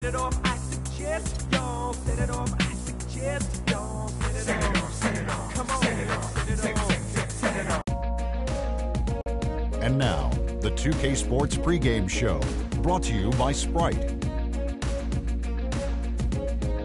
Set it off, I suggest y'all set it off, I suggest y'all set it off, set it off, come on, set it off, set it off. And now, the 2K Sports pregame show, brought to you by Sprite.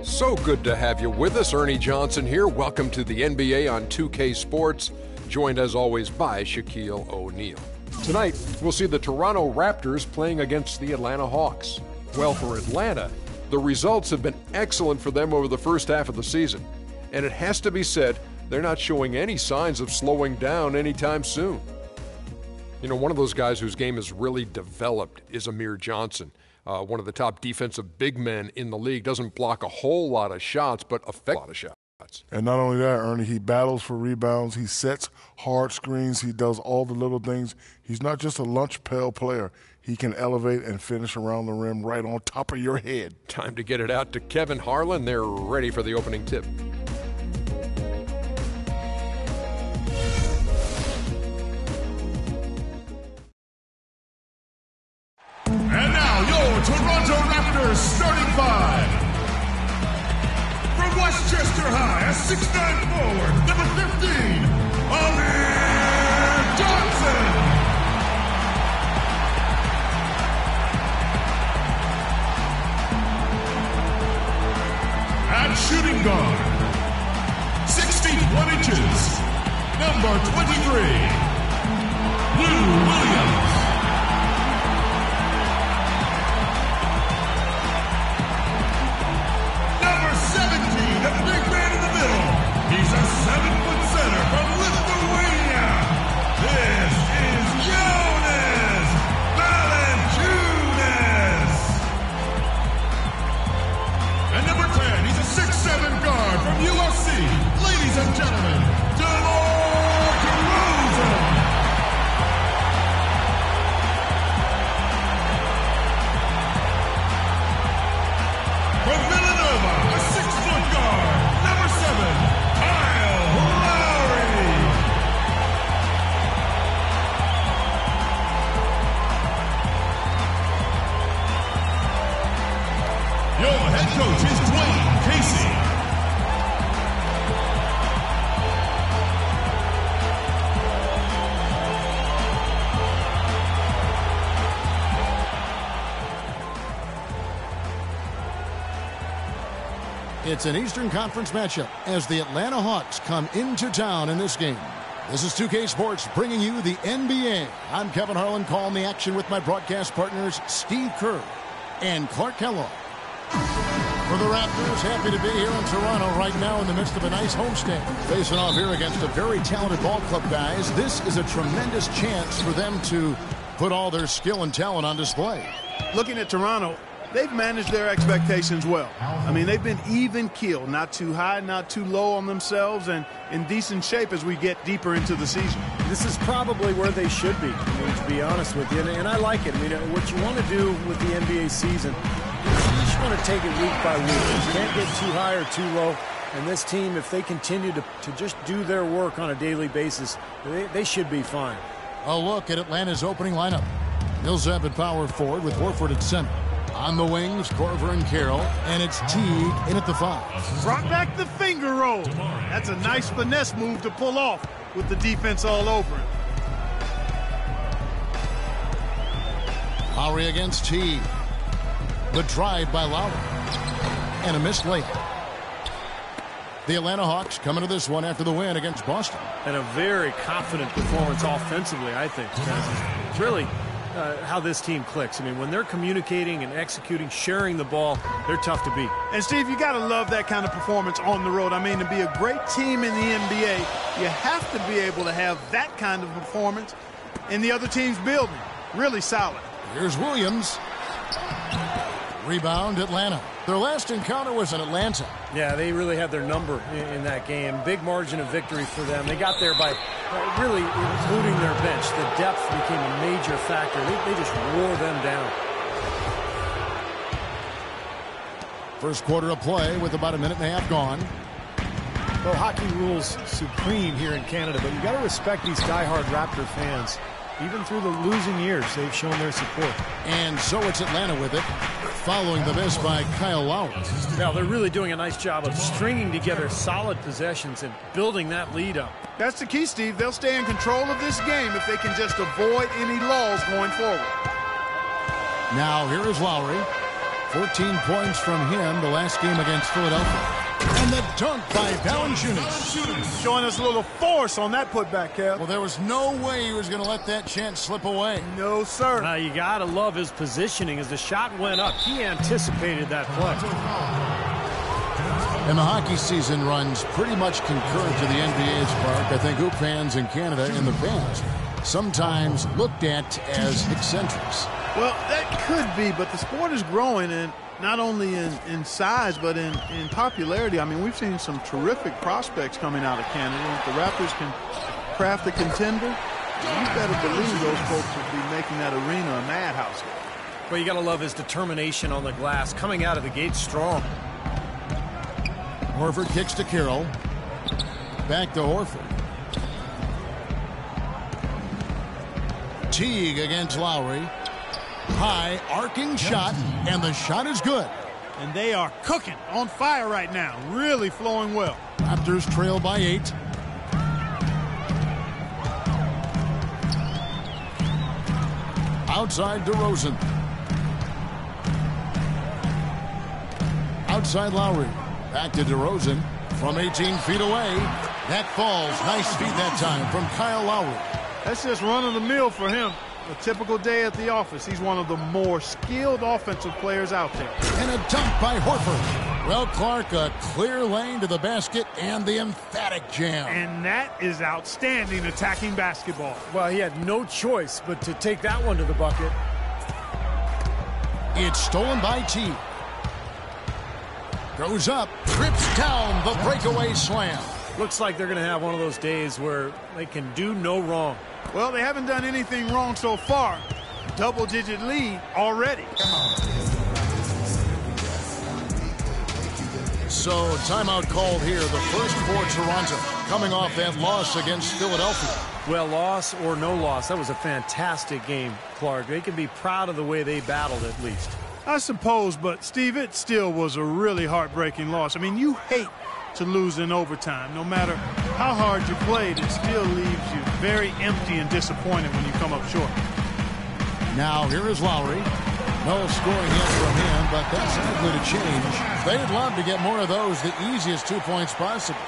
So good to have you with us. Ernie Johnson here. Welcome to the NBA on 2K Sports, joined as always by Shaquille O'Neal. Tonight, we'll see the Toronto Raptors playing against the Atlanta Hawks. Well, for Atlanta, the results have been excellent for them over the first half of the season. And it has to be said, they're not showing any signs of slowing down anytime soon. You know, one of those guys whose game has really developed is Amir Johnson. One of the top defensive big men in the league. Doesn't block a whole lot of shots, but affects a lot of shots. And not only that, Ernie, he battles for rebounds. He sets hard screens. He does all the little things. He's not just a lunch pail player. He can elevate and finish around the rim right on top of your head. Time to get it out to Kevin Harlan. They're ready for the opening tip. And now your Toronto Raptors starting five. From Westchester High, a 6'9" forward, number 15, Amir Johnson. At shooting guard, 61 inches, number 23, Lou Williams. Number 17, the big man in the middle. He's a 7-foot center from Lithuania. This is Jonas Valanciunas. And number 10, he's a 6'7" guard from USC. Ladies and gentlemen, DeMar DeRozan. From Villanova, a 6-foot guard, number 7, Kyle Lowry. Your head coach is Dwayne Casey. It's an Eastern Conference matchup as the Atlanta Hawks come into town in this game. This is 2K Sports bringing you the NBA. I'm Kevin Harlan, calling the action with my broadcast partners Steve Kerr and Clark Kellogg. For the Raptors, happy to be here in Toronto right now in the midst of a nice homestand. Facing off here against a very talented ball club, guys. This is a tremendous chance for them to put all their skill and talent on display. Looking at Toronto, they've managed their expectations well. I mean, they've been even keel, not too high, not too low on themselves, and in decent shape as we get deeper into the season. This is probably where they should be, to be honest with you, and I like it. I mean, what you want to do with the NBA season, you just want to take it week by week. You can't get too high or too low. And this team, if they continue to just do their work on a daily basis, they should be fine. A look at Atlanta's opening lineup. Millsap at power forward with Horford at center. On the wings, Korver and Carroll, and it's Teague in at the 5. Brought back the finger roll. That's a nice finesse move to pull off with the defense all over him. Lowry against Teague. The drive by Lowry. And a missed layup. The Atlanta Hawks coming to this one after the win against Boston. And a very confident performance offensively, I think. It's really how this team clicks. I mean, when they're communicating and executing, sharing the ball, they're tough to beat. And, Steve, you got to love that kind of performance on the road. I mean, to be a great team in the NBA, you have to be able to have that kind of performance in the other team's building. Really solid. Here's Williams. Rebound, Atlanta. Their last encounter was in Atlanta. Yeah, they really had their number in that game. Big margin of victory for them. They got there by really including their bench. The depth became a major factor. They just wore them down. First quarter of play with about a minute and a half gone. Well, hockey rules supreme here in Canada, but you got to respect these diehard Raptor fans. Even through the losing years, they've shown their support. And so it's Atlanta with it. following the miss by Kyle Lowry. Now, they're really doing a nice job of stringing together solid possessions and building that lead up. That's the key, Steve. They'll stay in control of this game if they can just avoid any lulls going forward. Now, here is Lowry. 14 points from him the last game against Philadelphia. And the dunk by Valanciunas. Showing us a little force on that putback, Kev. Well, there was no way he was going to let that chance slip away. No, sir. Now, you got to love his positioning. As the shot went up, he anticipated that play. And the hockey season runs pretty much concurrent to the NBA's part. I think hoop fans in Canada in the past sometimes looked at as eccentrics. Well, that could be, but the sport is growing, and not only in size, but in popularity. I mean, we've seen some terrific prospects coming out of Canada. And if the Raptors can craft a contender, you better believe those folks will be making that arena a madhouse. Well, you got to love his determination on the glass, coming out of the gate strong. Horford kicks to Carroll. Back to Horford. Teague against Lowry. High, arcing shot, and the shot is good. And they are cooking, on fire right now. Really flowing well. Raptors trail by 8. Outside DeRozan. Outside Lowry. Back to DeRozan from 18 feet away. That falls. Nice feed that time from Kyle Lowry. That's just run-of-the-mill for him. A typical day at the office. He's one of the more skilled offensive players out there. And a dunk by Horford. Well, Clark, a clear lane to the basket and the emphatic jam. And that is outstanding attacking basketball. Well, he had no choice but to take that one to the bucket. It's stolen by T. Goes up, trips down the breakaway slam. Looks like they're going to have one of those days where they can do no wrong. Well, they haven't done anything wrong so far. Double-digit lead already. So, timeout called here. The first for Toronto, coming off that loss against Philadelphia. Well, loss or no loss, that was a fantastic game, Clark. They can be proud of the way they battled at least. I suppose, but, Steve, it still was a really heartbreaking loss. I mean, you hate to lose in overtime. No matter how hard you played, it still leaves you very empty and disappointed when you come up short. Now, here is Lowry. No scoring yet from him, but that's likely to change. They'd love to get more of those, the easiest 2 points possible.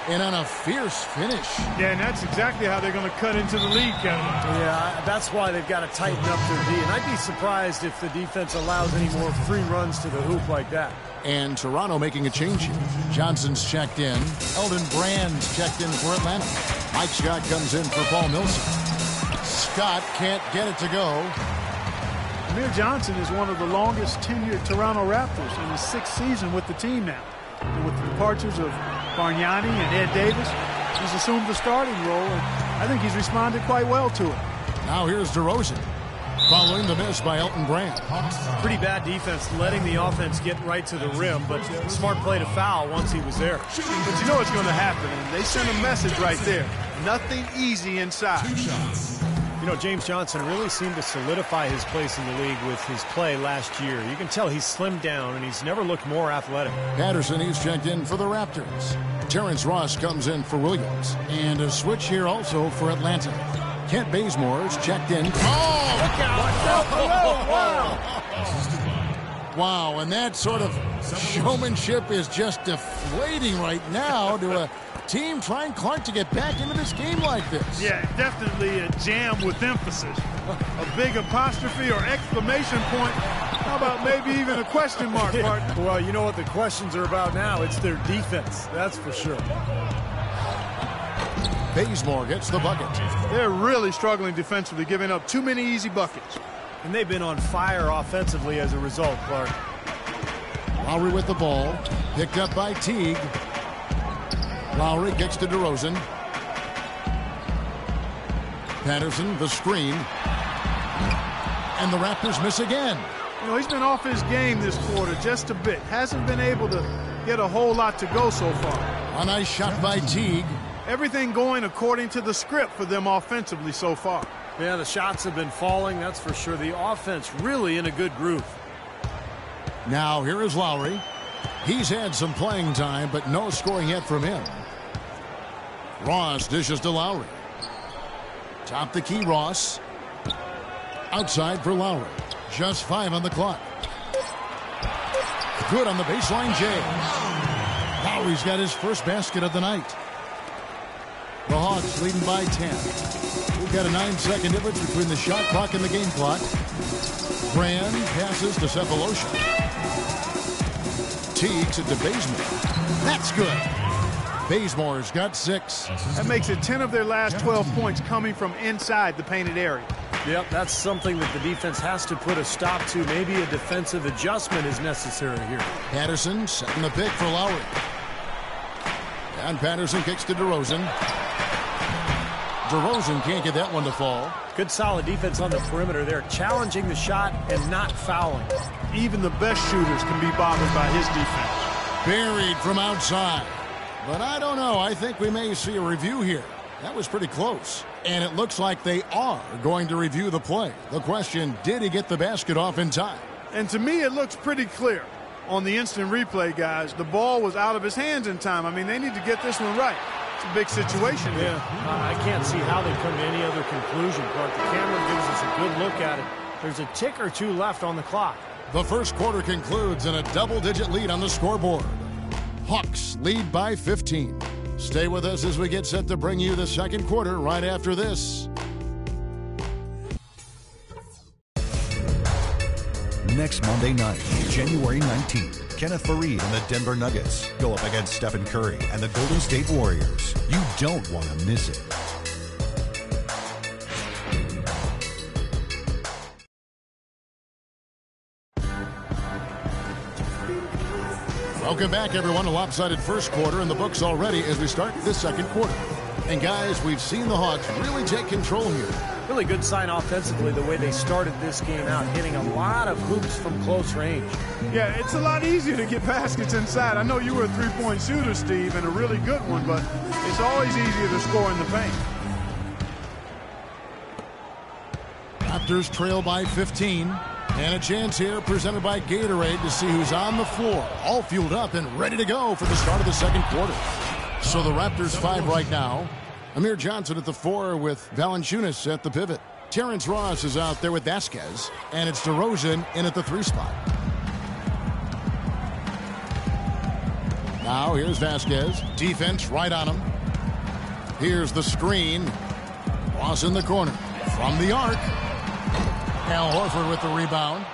And on a fierce finish. Yeah, and that's exactly how they're going to cut into the lead, Kevin. Yeah, that's why they've got to tighten up their D. And I'd be surprised if the defense allows any more free runs to the hoop like that. And Toronto making a change here. Johnson's checked in. Elton Brand's checked in for Atlanta. Mike Scott comes in for Paul Millsap. Scott can't get it to go. Amir Johnson is one of the longest tenured Toronto Raptors in his 6th season with the team now. And with the departures of Bargnani and Ed Davis, he's assumed the starting role, and I think he's responded quite well to it. Now here's DeRozan, following the miss by Elton Brand. Pretty bad defense, letting the offense get right to the rim, but smart play to foul once he was there. But you know what's going to happen, and they sent a message right there. Nothing easy inside. You know, James Johnson really seemed to solidify his place in the league with his play last year. You can tell he's slimmed down, and he's never looked more athletic. Patterson, he's checked in for the Raptors. Terrence Ross comes in for Williams. And a switch here also for Atlanta. Kent Bazemore's checked in. Oh! Look out! Wow! Wow, and that sort of showmanship is just deflating right now to a team trying, Clark, to get back into this game like this. Yeah, definitely a jam with emphasis. A big apostrophe or exclamation point. How about maybe even a question mark, partner? Well, you know what the questions are about now. It's their defense, that's for sure. Bazemore gets the bucket. They're really struggling defensively, giving up too many easy buckets. And they've been on fire offensively as a result, Clark. Lowry with the ball. Picked up by Teague. Lowry gets to DeRozan. Patterson, the screen. And the Raptors miss again. You know, he's been off his game this quarter just a bit. Hasn't been able to get a whole lot to go so far. A nice shot by Teague. Everything going according to the script for them offensively so far. Yeah, the shots have been falling, that's for sure. The offense really in a good groove. Now here is Lowry. He's had some playing time, but no scoring yet from him. Ross dishes to Lowry. Top the key, Ross. Outside for Lowry. Just 5 on the clock. Good on the baseline, James. Lowry's got his first basket of the night. The Hawks leading by 10. We've got a 9-second difference between the shot clock and the game clock. Brand passes to Cephalosha. Teagues it to Bazemore. That's good. Bazemore's got 6. That makes it 10 of their last 12 points coming from inside the painted area. Yep, that's something that the defense has to put a stop to. Maybe a defensive adjustment is necessary here. Patterson setting the pick for Lowry. And Patterson kicks to DeRozan. DeRozan can't get that one to fall. Good solid defense on the perimeter there, challenging the shot and not fouling. Even the best shooters can be bothered by his defense. Buried from outside. But I don't know. I think we may see a review here. That was pretty close. And it looks like they are going to review the play. The question, did he get the basket off in time? And to me, it looks pretty clear. On the instant replay, guys, the ball was out of his hands in time. I mean, they need to get this one right. It's a big situation here. Yeah, I can't see how they come to any other conclusion, Clark. The camera gives us a good look at it. There's a tick or two left on the clock. The first quarter concludes in a double-digit lead on the scoreboard. Hawks lead by 15. Stay with us as we get set to bring you the second quarter right after this. Next Monday night, January 19th, Kenneth Faried and the Denver Nuggets go up against Stephen Curry and the Golden State Warriors. You don't want to miss it. Welcome back, everyone. A lopsided first quarter in the books already as we start this second quarter. And, guys, we've seen the Hawks really take control here. Really good sign offensively the way they started this game out, hitting a lot of hoops from close range. Yeah, it's a lot easier to get baskets inside. I know you were a three-point shooter, Steve, and a really good one, but it's always easier to score in the paint. Raptors trail by 15. And a chance here presented by Gatorade to see who's on the floor. All fueled up and ready to go for the start of the second quarter. So the Raptors 5 right now. Amir Johnson at the 4 with Valanciunas at the pivot. Terrence Ross is out there with Vasquez. And it's DeRozan in at the 3 spot. Now here's Vasquez. Defense right on him. Here's the screen. Ross in the corner. From the arc. Al Horford with the rebound.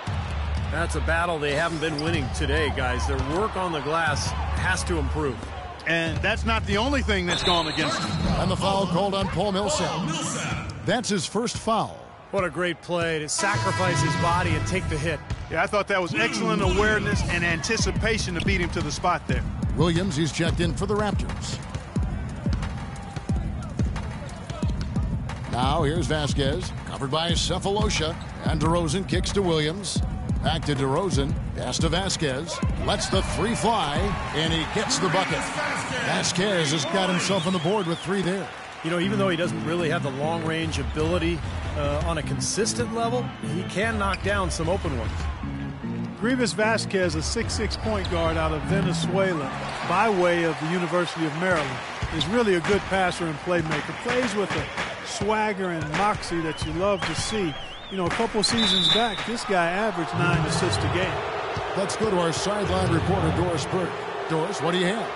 That's a battle they haven't been winning today, guys. Their work on the glass has to improve. And that's not the only thing that's gone against them. And the foul called on Paul Millsap. That's his first foul. What a great play to sacrifice his body and take the hit. Yeah, I thought that was excellent awareness and anticipation to beat him to the spot there. Williams, he's checked in for the Raptors. Now here's Vasquez, covered by Cephalosha. And DeRozan kicks to Williams. Back to DeRozan. Pass to Vasquez. Lets the 3 fly. And he gets the bucket. Vasquez has got himself on the board with 3 there. You know, even though he doesn't really have the long-range ability on a consistent level, he can knock down some open ones. Grievous Vasquez, a 6'6" point guard out of Venezuela by way of the University of Maryland, is really a good passer and playmaker. Plays with a swagger and moxie that you love to see. You know, a couple seasons back, this guy averaged 9 assists a game. Let's go to our sideline reporter, Doris Burke. Doris, what do you have?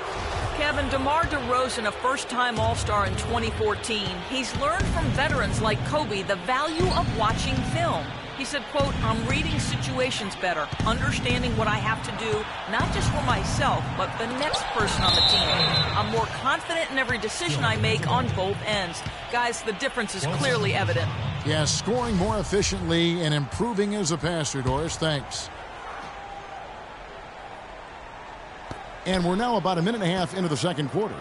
Kevin, DeMar DeRozan, a first-time All-Star in 2014. He's learned from veterans like Kobe the value of watching film. He said, quote, "I'm reading situations better, understanding what I have to do, not just for myself, but the next person on the team. I'm more confident in every decision I make on both ends." Guys, the difference is clearly evident. Yeah, scoring more efficiently and improving as a passer, Doris. Thanks. And we're now about a minute and a half into the second quarter.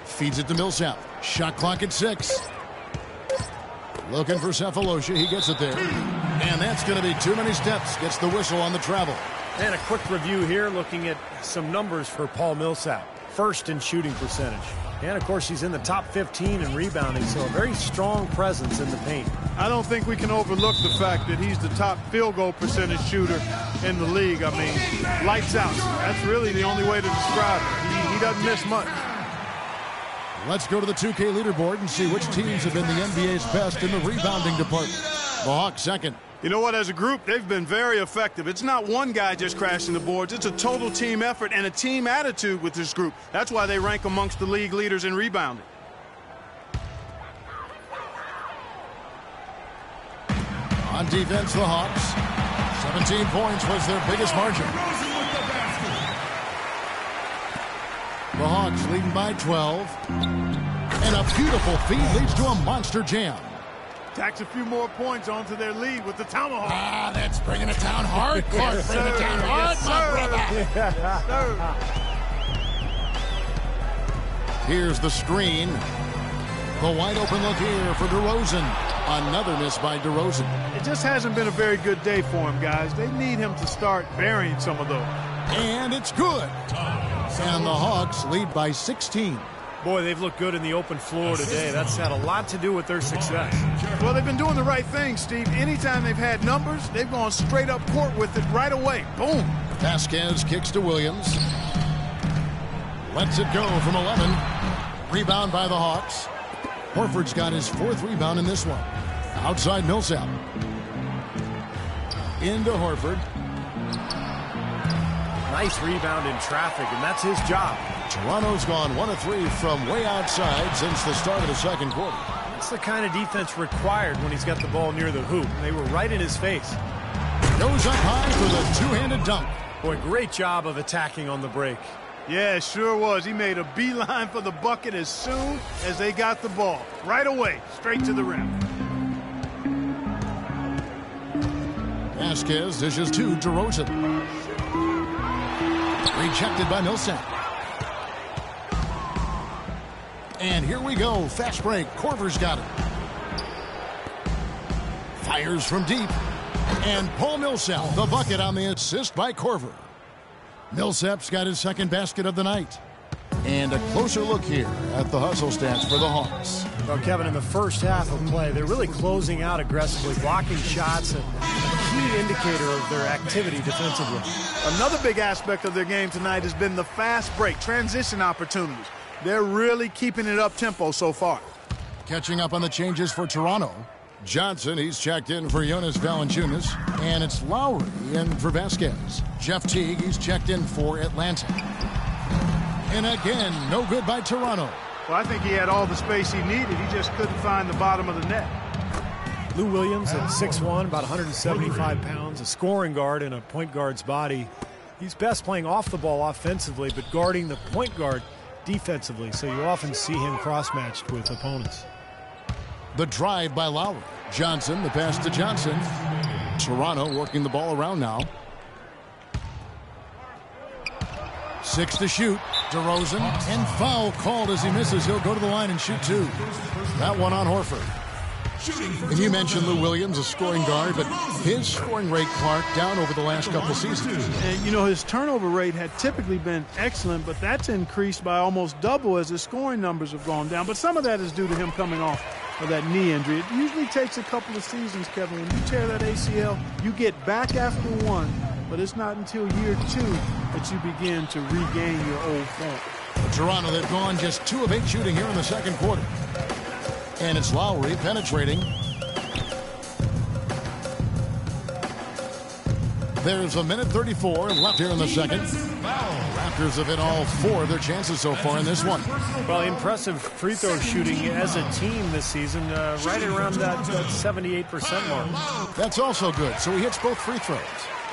Feeds it to Millsap. Shot clock at 6. Looking for Cephalosha. He gets it there. And that's going to be too many steps. Gets the whistle on the travel. And a quick review here looking at some numbers for Paul Millsap. First in shooting percentage. And, of course, she's in the top 15 in rebounding, so a very strong presence in the paint. I don't think we can overlook the fact that he's the top field goal percentage shooter in the league. I mean, lights out. That's really the only way to describe it. He doesn't miss much. Let's go to the 2K leaderboard and see which teams have been the NBA's best in the rebounding department. The Hawks second. You know what? As a group, they've been very effective. It's not one guy just crashing the boards. It's a total team effort and a team attitude with this group. That's why they rank amongst the league leaders in rebounding. On defense, the Hawks. 17 points was their biggest margin. The Hawks leading by 12. And a beautiful feed leads to a monster jam. Tacks a few more points onto their lead with the tomahawk. Ah, that's bringing it down hard. Clark, Yes, bring it down hard, my brother. Here's the screen. The wide open look here for DeRozan. Another miss by DeRozan. It just hasn't been a very good day for him, guys. They need him to start burying some of those. And it's good. And the Hawks lead by 16. Boy, they've looked good in the open floor today. That's had a lot to do with their success. Well, they've been doing the right thing, Steve. Anytime they've had numbers, they've gone straight up court with it right away. Boom. Vasquez kicks to Williams. Lets it go from 11. Rebound by the Hawks. Horford's got his 4th rebound in this one. Outside Millsap. Into Horford. Nice rebound in traffic, and that's his job. Toronto's gone 1 of 3 from way outside since the start of the second quarter. That's the kind of defense required when he's got the ball near the hoop. They were right in his face. Goes up high for the two-handed dunk. Boy, great job of attacking on the break. Yeah, sure was. He made a beeline for the bucket as soon as they got the ball. Right away, straight to the rim. Vasquez dishes to DeRozan. Rejected by Millsap. And here we go. Fast break. Korver's got it. Fires from deep. And Paul Millsap, the bucket on the assist by Korver. Millsap's got his 2nd basket of the night. And a closer look here at the hustle stats for the Hawks. Well, Kevin, in the first half of play, they're really closing out aggressively, blocking shots, and a key indicator of their activity defensively. Another big aspect of their game tonight has been the fast break, transition opportunities. They're really keeping it up-tempo so far. Catching up on the changes for Toronto. Johnson, he's checked in for Jonas Valanciunas. And it's Lowry in for Vasquez. Jeff Teague, he's checked in for Atlanta. And again, no good by Toronto. Well, I think he had all the space he needed. He just couldn't find the bottom of the net. Lou Williams at 6'1", about 175 pounds, a scoring guard in a point guard's body. He's best playing off the ball offensively, but guarding the point guard defensively, so you often see him cross-matched with opponents. The drive by Lowry. Johnson, the pass to Johnson. Toronto working the ball around now. 6 to shoot. DeRozan. And foul called as he misses. He'll go to the line and shoot 2. That one on Horford. And you mentioned Lou Williams, a scoring guard, but his scoring rate, Clark, down over the last couple seasons. And, you know, his turnover rate had typically been excellent, but that's increased by almost double as his scoring numbers have gone down. But some of that is due to him coming off of that knee injury. It usually takes a couple of seasons, Kevin. When you tear that ACL, you get back after 1, but it's not until year 2 that you begin to regain your old form. Toronto, they've gone just 2 of 8 shooting here in the second quarter. And it's Lowry penetrating. There's 1:34 left here in the second. Raptors have hit all 4 of their chances so far in this one. Well, impressive free throw shooting as a team this season, right around that 78% mark. That's also good. So he hits both free throws.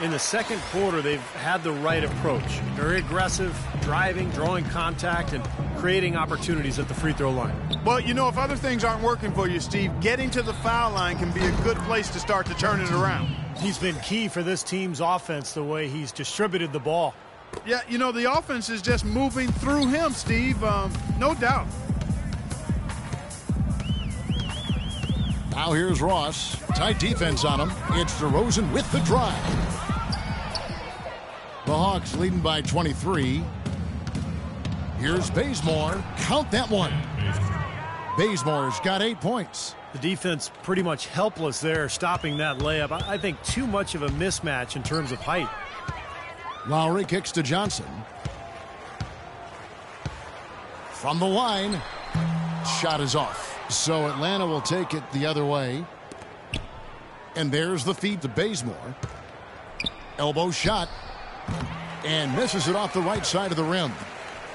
In the second quarter, they've had the right approach. Very aggressive, driving, drawing contact, and creating opportunities at the free throw line. Well, you know, if other things aren't working for you, Steve, getting to the foul line can be a good place to start to turn it around. He's been key for this team's offense, the way he's distributed the ball. Yeah, you know, the offense is just moving through him, Steve, no doubt. Now here's Ross. Tight defense on him. It's DeRozan with the drive. The Hawks leading by 23. Here's Bazemore. Count that one. Bazemore's got 8 points. The defense pretty much helpless there, stopping that layup. I think too much of a mismatch in terms of height. Lowry kicks to Johnson. From the line. Shot is off. So Atlanta will take it the other way. And there's the feed to Bazemore. Elbow shot. And misses it off the right side of the rim.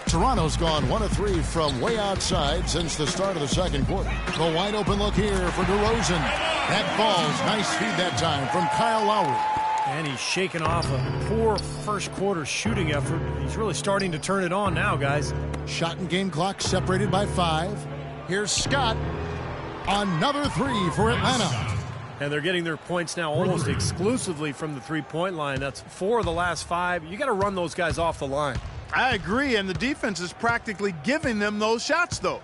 Toronto's gone 1 of 3 from way outside since the start of the second quarter. The wide open look here for DeRozan. That falls. Nice feed that time from Kyle Lowry. And he's shaking off a poor first quarter shooting effort. He's really starting to turn it on now, guys. Shot and game clock separated by 5. Here's Scott. Another 3 for Atlanta. And they're getting their points now almost exclusively from the three-point line. That's 4 of the last 5. You got to run those guys off the line. I agree, and the defense is practically giving them those shots, though.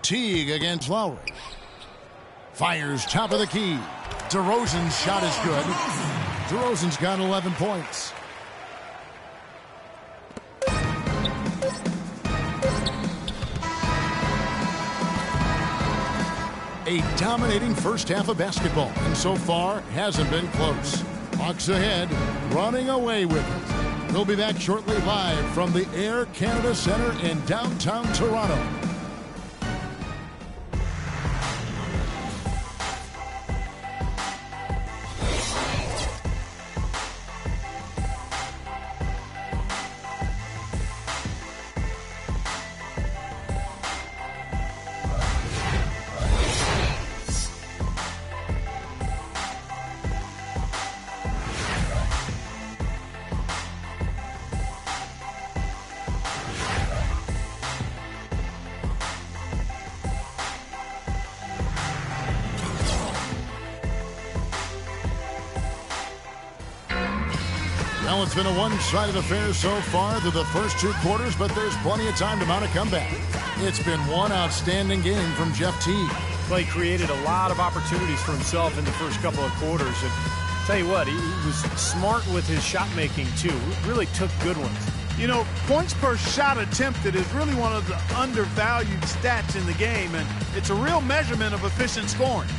Teague against Lowry. Fires top of the key. DeRozan's shot is good. DeRozan's got 11 points. A dominating first half of basketball, and so far hasn't been close. Hawks ahead, running away with it. We'll be back shortly live from the Air Canada Centre in downtown Toronto. Well, it's been a one-sided affair so far through the first 2 quarters, but there's plenty of time to mount a comeback. It's been one outstanding game from Jeff Teague. Clay created a lot of opportunities for himself in the first couple of quarters. And tell you what, he was smart with his shot making too. Really took good ones. You know, points per shot attempted is really one of the undervalued stats in the game, and it's a real measurement of efficient scoring.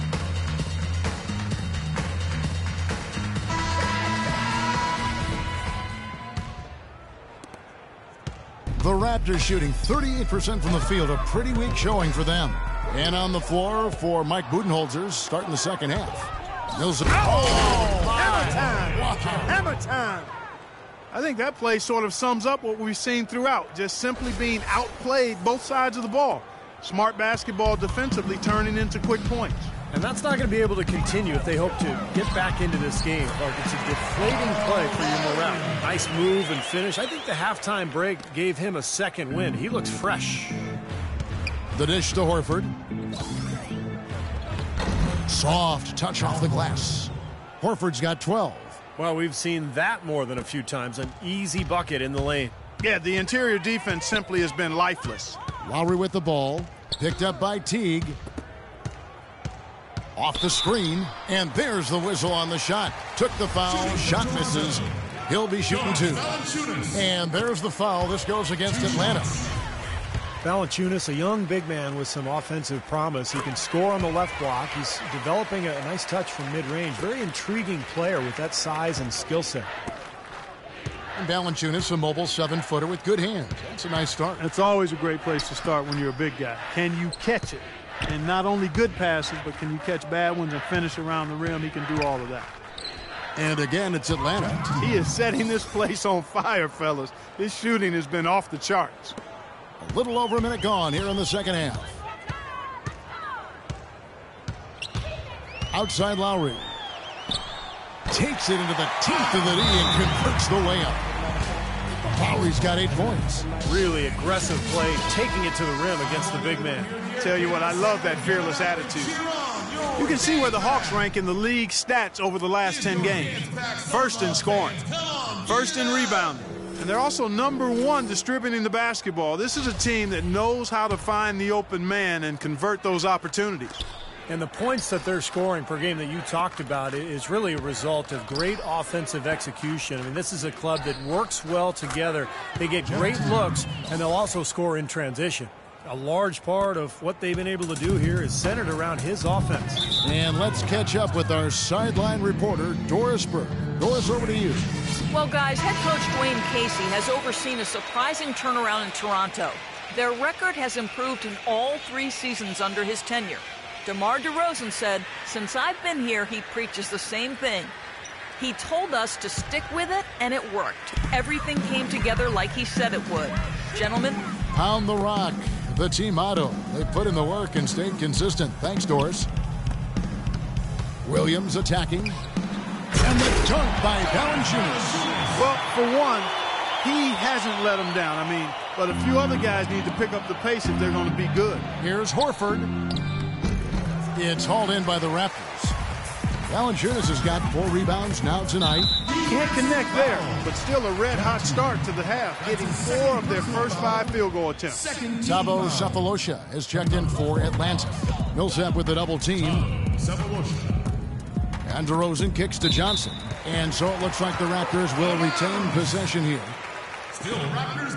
The Raptors shooting 38% from the field, a pretty weak showing for them. And on the floor for Mike Budenholzer starting the second half. Mills. Hammer time! Wow. Hammer time! I think that play sort of sums up what we've seen throughout, just simply being outplayed both sides of the ball. Smart basketball defensively turning into quick points. And that's not going to be able to continue if they hope to get back into this game. Like, it's a deflating play for your morale. Nice move and finish. I think the halftime break gave him a second win. He looks fresh. The dish to Horford. Soft touch off the glass. Horford's got 12. Well, we've seen that more than a few times. An easy bucket in the lane. Yeah, the interior defense simply has been lifeless. Lowry with the ball. Picked up by Teague. Off the screen, and there's the whistle on the shot. Took the foul, shot misses. He'll be shooting 2. And there's the foul. This goes against Atlanta. Valanciunas, a young big man with some offensive promise. He can score on the left block. He's developing a nice touch from mid-range. Very intriguing player with that size and skill set. And Valanciunas, a mobile 7-footer with good hands. That's a nice start. It's always a great place to start when you're a big guy. Can you catch it? And not only good passes, but can you catch bad ones and finish around the rim? He can do all of that. And again, it's Atlanta. He is setting this place on fire, fellas. His shooting has been off the charts. A little over a minute gone here in the second half. Outside Lowry. Takes it into the teeth of the knee and converts the layup. Lowry's got 8 points. Really aggressive play, taking it to the rim against the big man. Tell you what, I love that fearless attitude. You can see where the Hawks rank in the league stats over the last 10 games. First in scoring, first in rebounding, and they're also #1 distributing the basketball. This is a team that knows how to find the open man and convert those opportunities. And the points that they're scoring per game that you talked about is really a result of great offensive execution. I mean, this is a club that works well together. They get great looks, and they'll also score in transition. A large part of what they've been able to do here is centered around his offense. And let's catch up with our sideline reporter, Doris Burke. Doris, over to you. Well, guys, head coach Dwayne Casey has overseen a surprising turnaround in Toronto. Their record has improved in all 3 seasons under his tenure. DeMar DeRozan said, "Since I've been here, he preaches the same thing. He told us to stick with it, and it worked. Everything came together like he said it would." Gentlemen. Pound the rock. The team motto. They put in the work and stayed consistent. Thanks, Doris. Williams attacking. And the dunk by Valanciunas. Well, for one, he hasn't let them down. I mean, but a few other guys need to pick up the pace if they're going to be good. Here's Horford. It's hauled in by the Raptors. Valanciunas has got 4 rebounds now tonight. Can't connect there, but still a red-hot start to the half, hitting 4 of their first 5 field goal attempts. Thabo Sefolosha has checked in for Atlanta. Millsap with the double team. And DeRozan kicks to Johnson. And so it looks like the Raptors will retain possession here.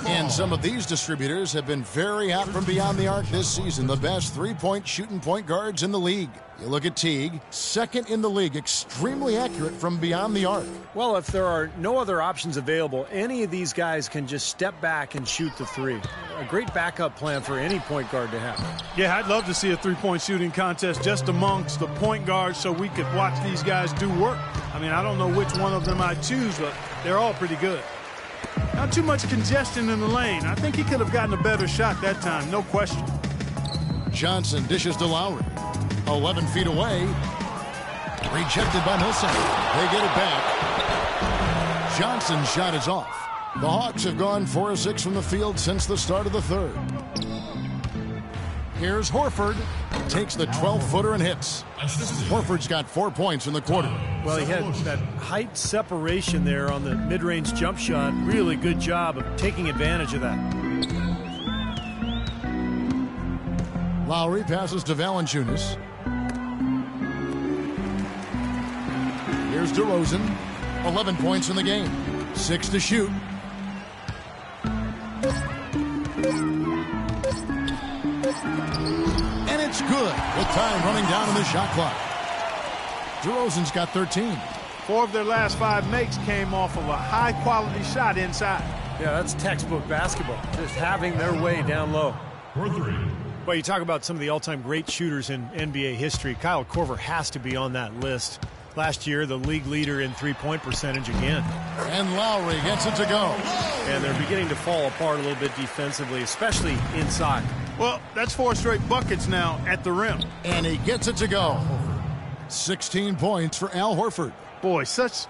And some of these distributors have been very hot from beyond the arc this season. The best 3-point shooting point guards in the league. You look at Teague, second in the league, extremely accurate from beyond the arc. Well, if there are no other options available, any of these guys can just step back and shoot the 3. A great backup plan for any point guard to have. Yeah, I'd love to see a 3-point shooting contest just amongst the point guards so we could watch these guys do work. I mean, I don't know which one of them I'd choose, but they're all pretty good. Not too much congestion in the lane. I think he could have gotten a better shot that time, no question. Johnson dishes to Lowry. 11 feet away. Rejected by Millsap. They get it back. Johnson's shot is off. The Hawks have gone 4 of 6 from the field since the start of the third. Here's Horford. Takes the 12-footer and hits. Horford's got 4 points in the quarter. Well, he had that height separation there on the mid-range jump shot. Really good job of taking advantage of that. Lowry passes to Valanciunas. Here's DeRozan. 11 points in the game. 6 to shoot. And it's good with time running down in the shot clock. DeRozan's got 13. 4 of their last 5 makes came off of a high-quality shot inside. Yeah, that's textbook basketball. Just having their way down low. For 3. Well, you talk about some of the all-time great shooters in NBA history. Kyle Korver has to be on that list. Last year, the league leader in 3-point percentage again. And Lowry gets it to go. And they're beginning to fall apart a little bit defensively, especially inside. Well, that's 4 straight buckets now at the rim. And he gets it to go. 16 points for Al Horford. Boy, such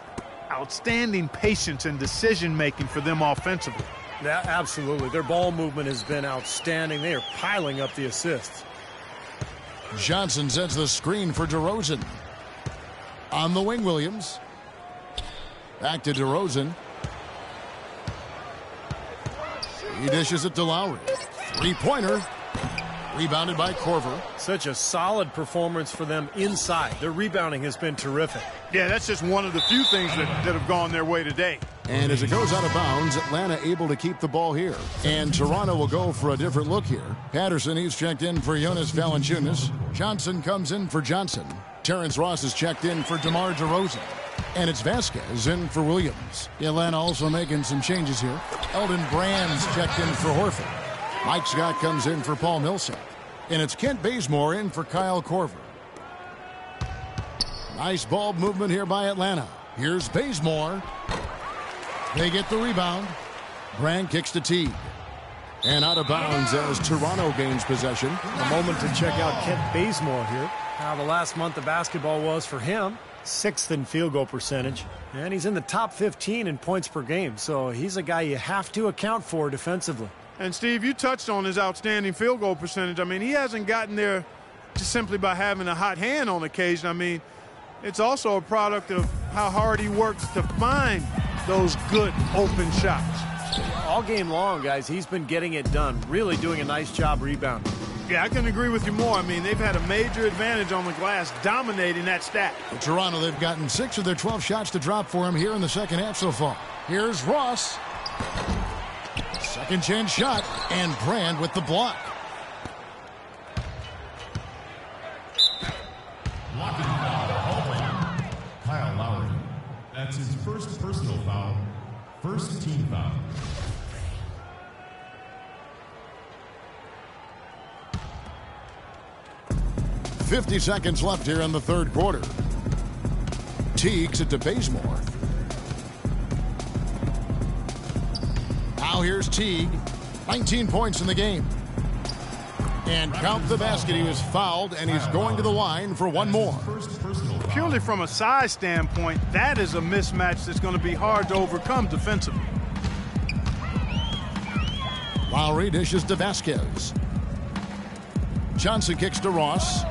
outstanding patience and decision-making for them offensively. Yeah, absolutely. Their ball movement has been outstanding. They are piling up the assists. Johnson sets the screen for DeRozan. On the wing, Williams. Back to DeRozan. He dishes it to Lowry. 3-pointer. Rebounded by Korver. Such a solid performance for them inside. Their rebounding has been terrific. Yeah, that's just one of the few things that have gone their way today. And as it goes out of bounds, Atlanta able to keep the ball here. And Toronto will go for a different look here. Patterson, he's checked in for Jonas Valanciunas. Johnson comes in for Johnson. Terrence Ross is checked in for DeMar DeRozan. And it's Vasquez in for Williams. Atlanta also making some changes here. Elton Brand's checked in for Horford. Mike Scott comes in for Paul Millsap. And it's Kent Bazemore in for Kyle Korver. Nice ball movement here by Atlanta. Here's Bazemore. They get the rebound. Brand kicks to Teague. And out of bounds as Toronto gains possession. A moment to check out Kent Bazemore here. How the last month of basketball was for him. 6th in field goal percentage. And he's in the top 15 in points per game. So he's a guy you have to account for defensively. And, Steve, you touched on his outstanding field goal percentage. I mean, he hasn't gotten there just simply by having a hot hand on occasion. I mean, it's also a product of how hard he works to find those good open shots. All game long, guys, he's been getting it done. Really doing a nice job rebounding. Yeah, I couldn't agree with you more. I mean, they've had a major advantage on the glass, dominating that stat. In Toronto, they've gotten 6 of their 12 shots to drop for him here in the second half so far. Here's Ross. Second chance shot, and Brand with the block. Blocking foul. Kyle Lowry. That's his first personal foul. First team foul. .50 seconds left here in the third quarter. Teagues it to Bazemore. Now here's Teague. 19 points in the game. And count the basket. He was fouled, and he's going to the line for one more. Purely from a size standpoint, that is a mismatch that's going to be hard to overcome defensively. Lowry dishes to Vasquez. Johnson kicks to Ross.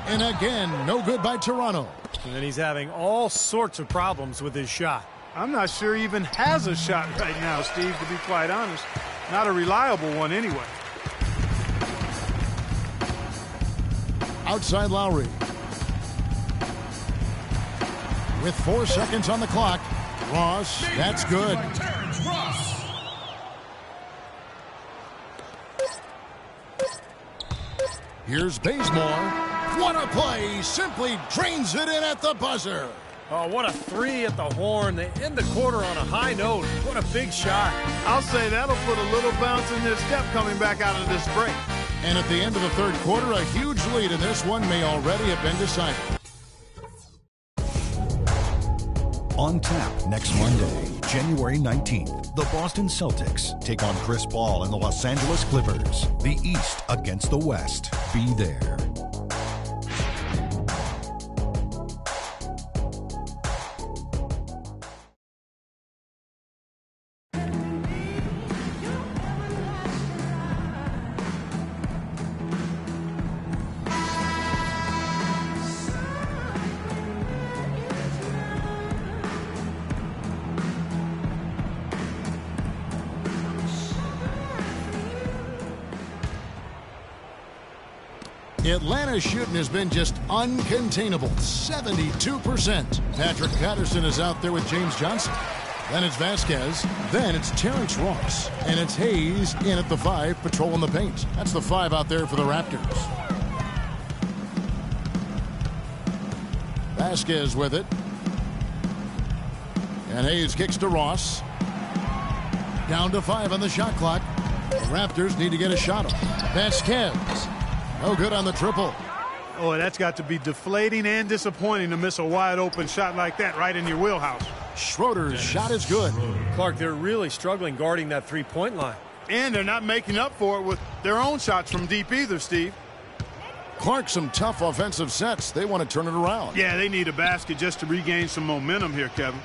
And again, no good by Toronto. And he's having all sorts of problems with his shot. I'm not sure he even has a shot right now, Steve, to be quite honest. Not a reliable one anyway. Outside Lowry. With 4 seconds on the clock. Ross, that's good. Here's Bazemore. What a play! Simply drains it in at the buzzer. Oh, what a 3 at the horn. They end the quarter on a high note. What a big shot. I'll say that'll put a little bounce in their step coming back out of this break. And at the end of the third quarter, a huge lead in this one may already have been decided. On tap next Monday, January 19th, the Boston Celtics take on Chris Paul and the Los Angeles Clippers. The East against the West. Be there. Atlanta's shooting has been just uncontainable, 72%. Patrick Patterson is out there with James Johnson. Then it's Vasquez. Then it's Terrence Ross. And it's Hayes in at the 5, patrolling the paint. That's the 5 out there for the Raptors. Vasquez with it. And Hayes kicks to Ross. Down to 5 on the shot clock. The Raptors need to get a shot off. Vasquez. No good on the triple. Oh, that's got to be deflating and disappointing to miss a wide open shot like that right in your wheelhouse. Schroeder's shot is good. Clark, they're really struggling guarding that three-point line. And they're not making up for it with their own shots from deep either, Steve. Clark, some tough offensive sets. They want to turn it around. Yeah, they need a basket just to regain some momentum here, Kevin.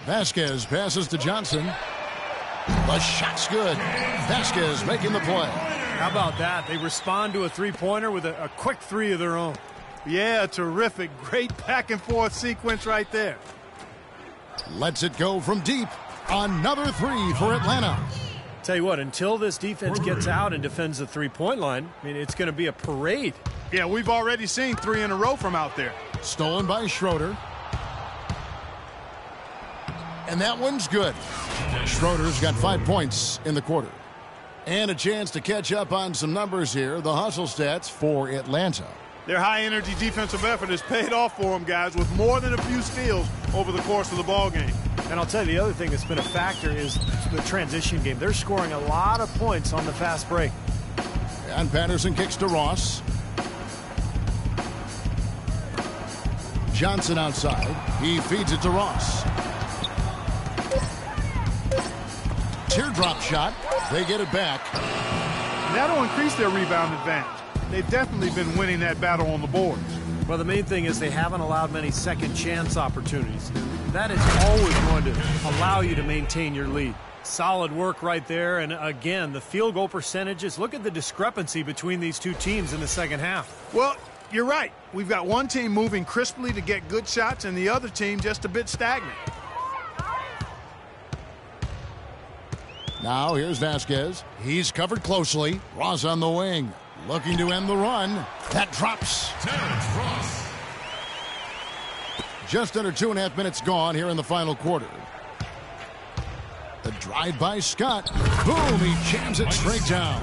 Vasquez passes to Johnson. The shot's good. Vasquez making the play. How about that? They respond to a three-pointer with a quick 3 of their own. Yeah, terrific. Great back-and-forth sequence right there. Lets it go from deep. Another 3 for Atlanta. Tell you what, until this defense gets out and defends the three-point line, I mean, it's going to be a parade. Yeah, we've already seen 3 in a row from out there. Stolen by Schroeder. And that one's good. Schroeder's got 5 points in the quarter. And a chance to catch up on some numbers here. The hustle stats for Atlanta. Their high-energy defensive effort has paid off for them, guys, with more than a few steals over the course of the ballgame. And I'll tell you, the other thing that's been a factor is the transition game. They're scoring a lot of points on the fast break. And Patterson kicks to Ross. Johnson outside. He feeds it to Ross. Teardrop shot. They get it back. That'll increase their rebound advantage. They've definitely been winning that battle on the boards. Well, the main thing is they haven't allowed many second chance opportunities. That is always going to allow you to maintain your lead. Solid work right there. And again, the field goal percentages. Look at the discrepancy between these two teams in the second half. Well, you're right. We've got one team moving crisply to get good shots and the other team just a bit stagnant. Now here's Vasquez. He's covered closely. Ross on the wing, looking to end the run. That drops. Terrence Ross. Just under 2.5 minutes gone here in the final quarter. The drive by Scott. Boom, he jams it straight down.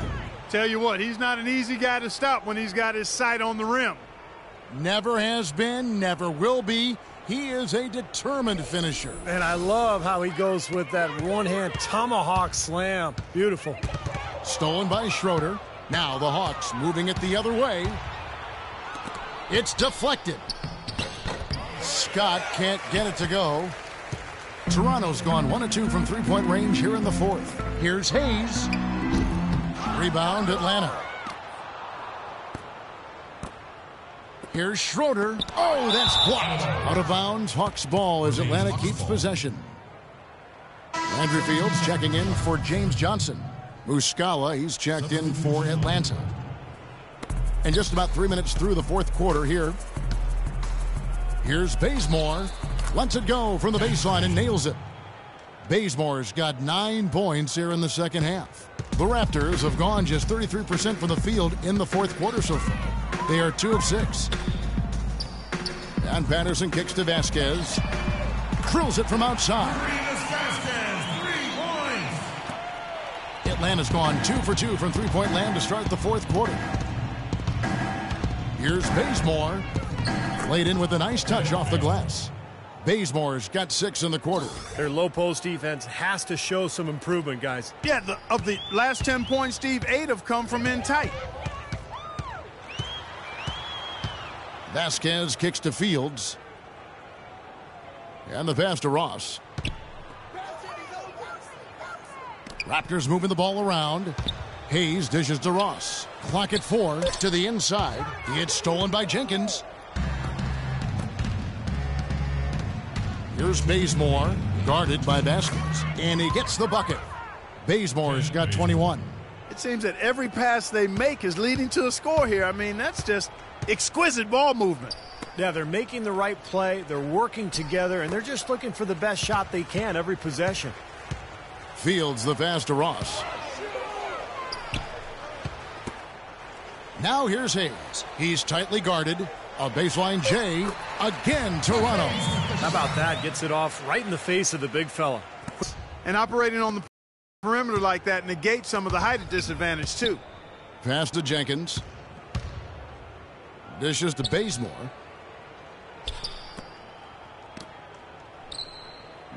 Tell you what, he's not an easy guy to stop when he's got his sight on the rim. Never has been, never will be. He is a determined finisher. And I love how he goes with that one-hand tomahawk slam. Beautiful. Stolen by Schroeder. Now the Hawks moving it the other way. It's deflected. Scott can't get it to go. Toronto's gone 1 of 2 from three-point range here in the fourth. Here's Hayes. Rebound, Atlanta. Here's Schroeder. Oh, that's blocked. Out of bounds, Hawks ball as Atlanta keeps possession. Andrew Fields checking in for James Johnson. Muscala, he's checked in for Atlanta. And just about 3 minutes through the fourth quarter here. Here's Bazemore. Lets it go from the baseline and nails it. Bazemore's got 9 points here in the second half. The Raptors have gone just 33% from the field in the fourth quarter so far. They are 2 of 6. And Patterson kicks to Vasquez. Drills it from outside. Atlanta's gone 2 for 2 from three-point land to start the fourth quarter. Here's Bazemore. Laid in with a nice touch off the glass. Bazemore's got 6 in the quarter. Their low post defense has to show some improvement, guys. Yeah, of the last 10 points, Steve, 8 have come from in tight. Vasquez kicks to Fields. And the pass to Ross. Raptors moving the ball around. Hayes dishes to Ross. Clock at 4 to the inside. It's stolen by Jenkins. Here's Bazemore, guarded by Vasquez, and he gets the bucket. Bazemore's got 21. It seems that every pass they make is leading to a score here. I mean, that's just exquisite ball movement. Yeah, they're making the right play, they're working together, and they're just looking for the best shot they can every possession. Fields the pass to Ross. Now here's Hayes. He's tightly guarded. A baseline J. Again, Toronto. How about that? Gets it off right in the face of the big fella. And operating on the perimeter like that negates some of the height disadvantage, too. Pass to Jenkins. Dishes to Bazemore.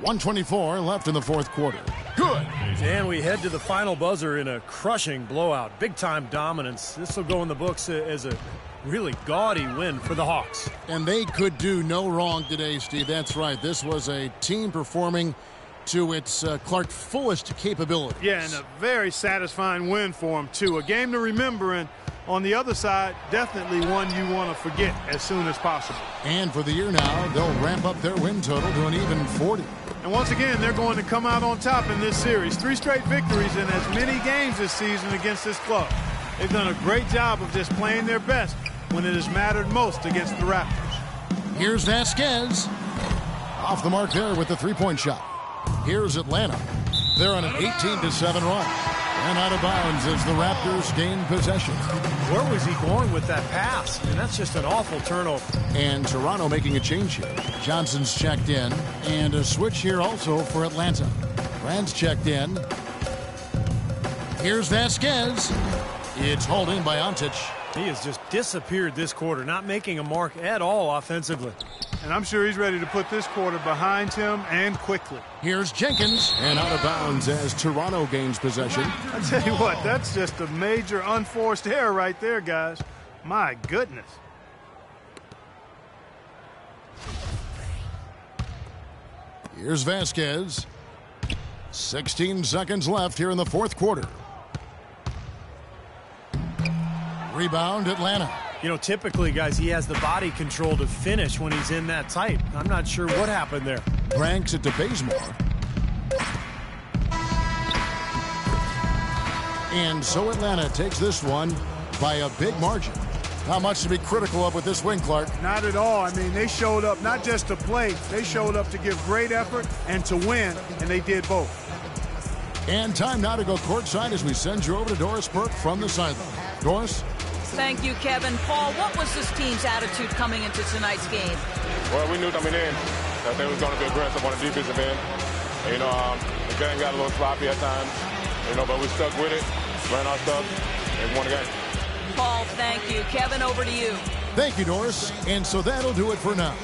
1:24 left in the fourth quarter. Good. And we head to the final buzzer in a crushing blowout. Big-time dominance. This will go in the books as a really gaudy win for the Hawks. And they could do no wrong today, Steve. That's right. This was a team performing to its Clark fullest capabilities. Yeah, and a very satisfying win for them, too. A game to remember, and on the other side, definitely one you want to forget as soon as possible. And for the year now, they'll ramp up their win total to an even 40. And once again, they're going to come out on top in this series. 3 straight victories in as many games this season against this club. They've done a great job of just playing their best when it has mattered most against the Raptors. Here's Vasquez. Off the mark there with the three-point shot. Here's Atlanta. They're on an 18-7 run. And out of bounds as the Raptors gain possession. Where was he going with that pass? And that's just an awful turnover. And Toronto making a change here. Johnson's checked in. And a switch here also for Atlanta. Rand's checked in. Here's Vasquez. It's holding by Ontic. He has just disappeared this quarter, not making a mark at all offensively. And I'm sure he's ready to put this quarter behind him and quickly. Here's Jenkins, and out of bounds as Toronto gains possession. I tell you what, that's just a major unforced error right there, guys. My goodness. Here's Vasquez. 16 seconds left here in the fourth quarter. Rebound, Atlanta. You know, typically, guys, he has the body control to finish when he's in that tight. I'm not sure what happened there. Cranks it to Bazemore. And so Atlanta takes this one by a big margin. Not much to be critical of with this win, Clark. Not at all. I mean, they showed up not just to play. They showed up to give great effort and to win, and they did both. And time now to go courtside as we send you over to Doris Burke from the sideline. Doris? Thank you, Kevin. Paul, what was this team's attitude coming into tonight's game? Well, we knew coming in that they was going to be aggressive on the defensive end. You know, the game got a little sloppy at times, you know, but we stuck with it, ran our stuff, and won the game. Paul, thank you. Kevin, over to you. Thank you, Doris. And so that'll do it for now.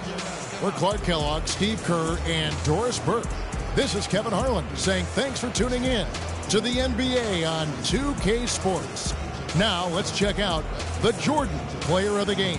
For Clark Kellogg, Steve Kerr, and Doris Burke, this is Kevin Harlan saying thanks for tuning in to the NBA on 2K Sports. Now let's check out the Jordan Player of the Game.